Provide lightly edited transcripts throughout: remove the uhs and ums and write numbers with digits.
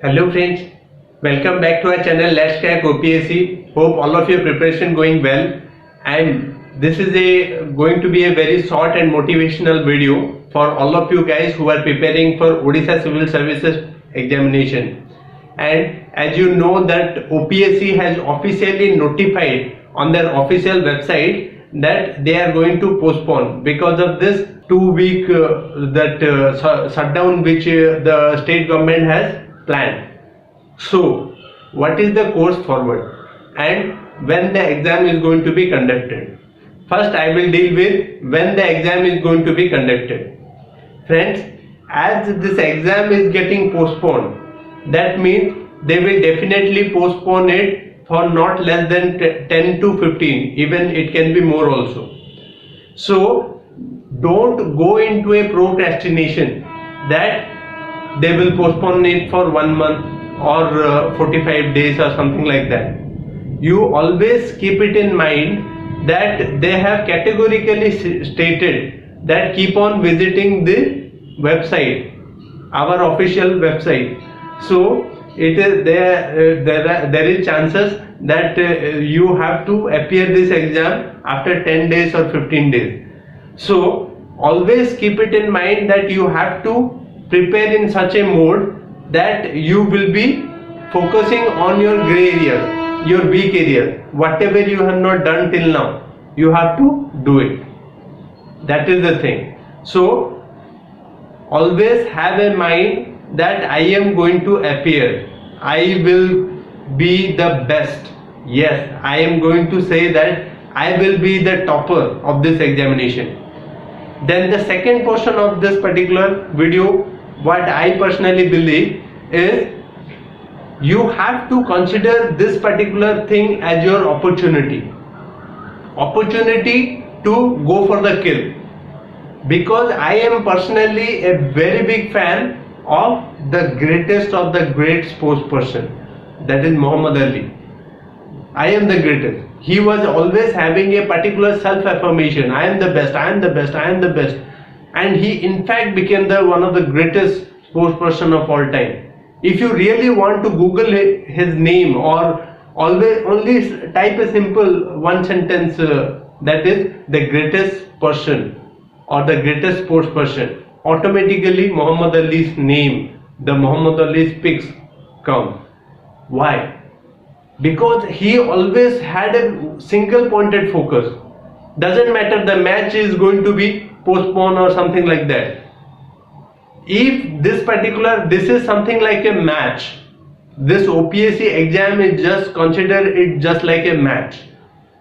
Hello friends, welcome back to our channel Let's Crack OPSC. Hope all of your preparation going well, and this is going to be a very short and motivational video for all of you guys who are preparing for Odisha Civil Services examination. And as you know that OPSC has officially notified on their official website that they are going to postpone because of this 2 week shutdown which the state government has planned. So what is the course forward and when the exam is going to be conducted? First I will deal with when the exam is going to be conducted. Friends, as this exam is getting postponed, that means they will definitely postpone it for not less than 10 to 15, even it can be more also. So don't go into a procrastination that they will postpone it for 1 month or 45 days or something like that. You always keep it in mind that they have categorically stated that keep on visiting the website, our official website. So it is there is chances that you have to appear this exam after 10 days or 15 days. So always keep it in mind that you have to prepare in such a mode that you will be focusing on your gray area, your weak area. Whatever you have not done till now, you have to do it. That is the thing. So always have a mind that I am going to appear, I will be the best. Yes, I am going to say that I will be the topper of this examination. Then the second portion of this particular video, what I personally believe is you have to consider this particular thing as your opportunity to go for the kill, because I am personally a very big fan of the greatest of the great sports person, that is Muhammad Ali. I am the greatest. He was always having a particular self-affirmation. I am the best, I am the best, I am the best. And he in fact became one of the greatest sports person of all time. If you really want to Google his name or only type a simple one sentence that is the greatest person or the greatest sports person, automatically Muhammad Ali's name, the Muhammad Ali's pics come. Why? Because he always had a single pointed focus. Doesn't matter the match is going to be postponed or something like that. If this is something like a match, this OPSC exam is just consider it just like a match,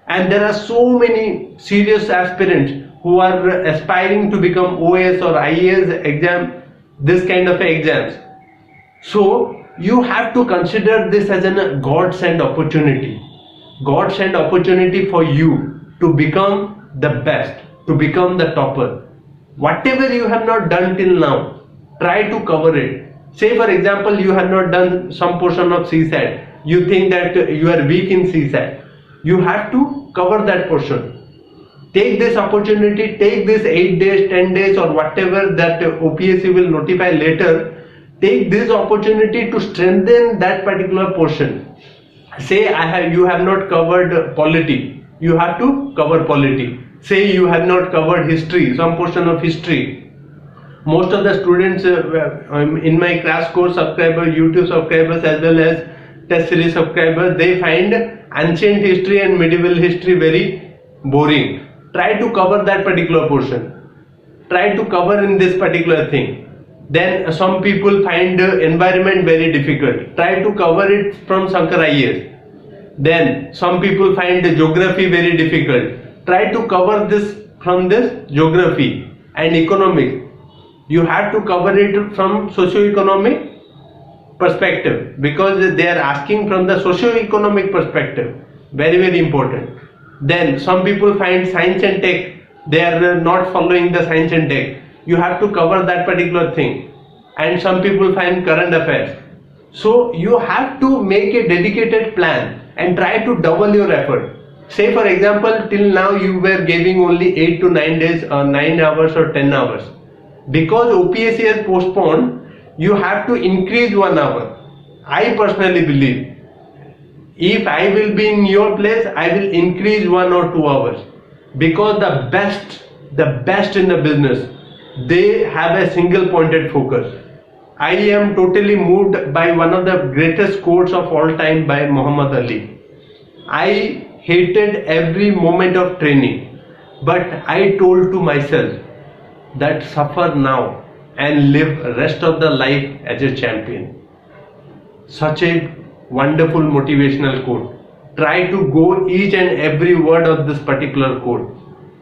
and there are so many serious aspirants who are aspiring to become OAS or IAS exam, this kind of exams. So you have to consider this as a godsend opportunity for you to become the best, to become the topper. Whatever you have not done till now, try to cover it. Say for example, you have not done some portion of CSAT, you think that you are weak in CSAT, you have to cover that portion. Take this opportunity, take this 8 days, 10 days or whatever that OPSC will notify later. Take this opportunity to strengthen that particular portion. Say you have not covered polity, you have to cover polity. Say you have not covered history, some portion of history. Most of the students in my crash course subscribers, YouTube subscribers as well as test series subscribers, they find ancient history and medieval history very boring. Try to cover that particular portion. Try to cover in this particular thing. Then some people find environment very difficult. Try to cover it from Shankar IAS. Then some people find the geography very difficult. Try to cover this from this geography and economics. You have to cover it from socio-economic perspective, because they are asking from the socio-economic perspective. Very, very important. Then some people find science and tech, they are not following the science and tech. You have to cover that particular thing. And some people find current affairs. So you have to make a dedicated plan and try to double your effort. Say for example, till now you were giving only 8 to 9 days or 9 hours or 10 hours. Because OPSC has postponed, you have to increase 1 hour. I personally believe if I will be in your place, I will increase 1 or 2 hours, because the best in the business, they have a single pointed focus. I am totally moved by one of the greatest quotes of all time by Muhammad Ali. I hated every moment of training, but I told to myself that suffer now and live rest of the life as a champion. Such a wonderful motivational quote. Try to go each and every word of this particular quote.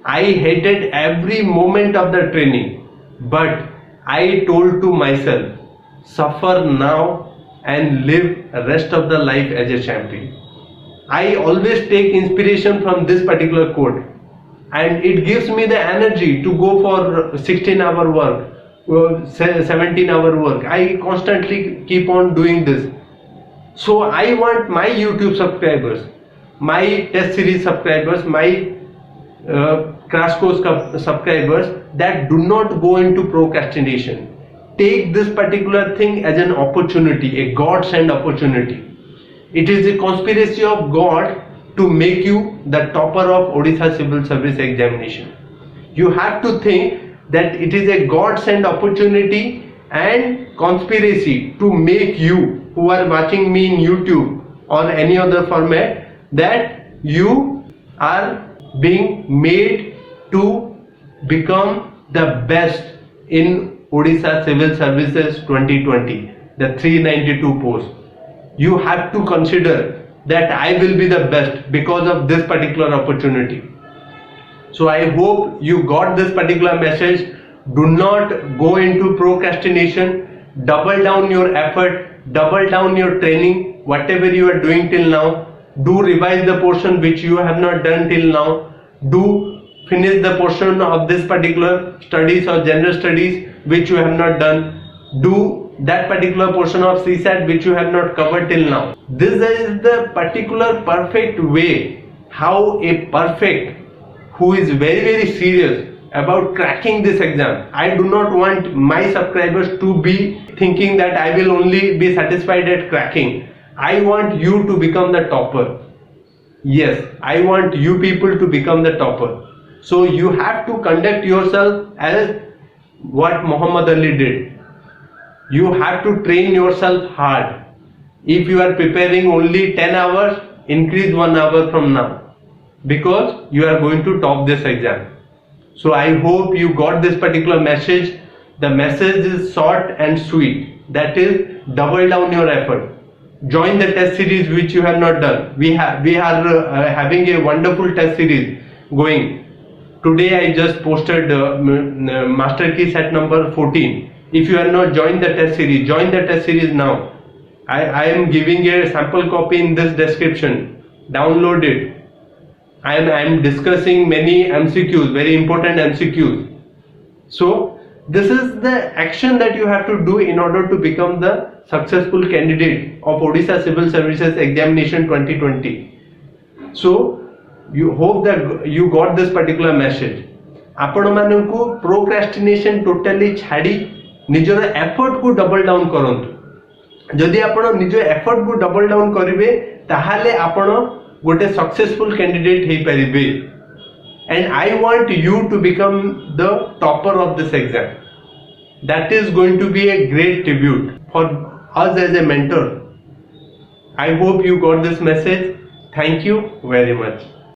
I hated every moment of the training, but I told to myself, suffer now and live rest of the life as a champion. I always take inspiration from this particular quote, and it gives me the energy to go for 16-hour work, 17-hour work. I constantly keep on doing this. So I want my YouTube subscribers, my test series subscribers, my crash course subscribers that do not go into procrastination. Take this particular thing as an opportunity, a God-sent opportunity. It is a conspiracy of God to make you the topper of Odisha Civil Service Examination. You have to think that it is a God-sent opportunity and conspiracy to make you, who are watching me in YouTube or any other format, that you are being made to become the best in Odisha Civil Services 2020, the 392 post. You have to consider that I will be the best because of this particular opportunity. So I hope you got this particular message. Do not go into procrastination. Double down your effort, double down your training, whatever you are doing till now. Do revise the portion which you have not done till now. Do finish the portion of this particular studies or general studies which you have not done. Do that particular portion of CSAT which you have not covered till now. This is the particular perfect way how a perfect who is very serious about cracking this exam. I do not want my subscribers to be thinking that I will only be satisfied at cracking. I want you to become the topper. Yes, I want you people to become the topper. So you have to conduct yourself as what Muhammad Ali did. You have to train yourself hard. If you are preparing only 10 hours, increase 1 hour from now, because you are going to top this exam. So I hope you got this particular message. The message is short and sweet. That is, double down your effort. Join the test series which you have not done. We are having a wonderful test series going. Today I just posted Master Key set number 14. If you have not joined the test series, join the test series now. I am giving a sample copy in this description. Download it. I am discussing many MCQs, very important MCQs. So this is the action that you have to do in order to become the successful candidate of Odisha Civil Services Examination 2020. So you hope that you got this particular message. आपण मानकु procrastination totally छाड़ी निजर effort को double down करंतु. जदि आपण निज effort को double down करिवे ताहाले आपण गोटे सक्सेसफुल कैंडिडेट हे परिबे. And I want you to become the topper of this exam. That is going to be a great tribute for us as a mentor. I hope you got this message. Thank you very much.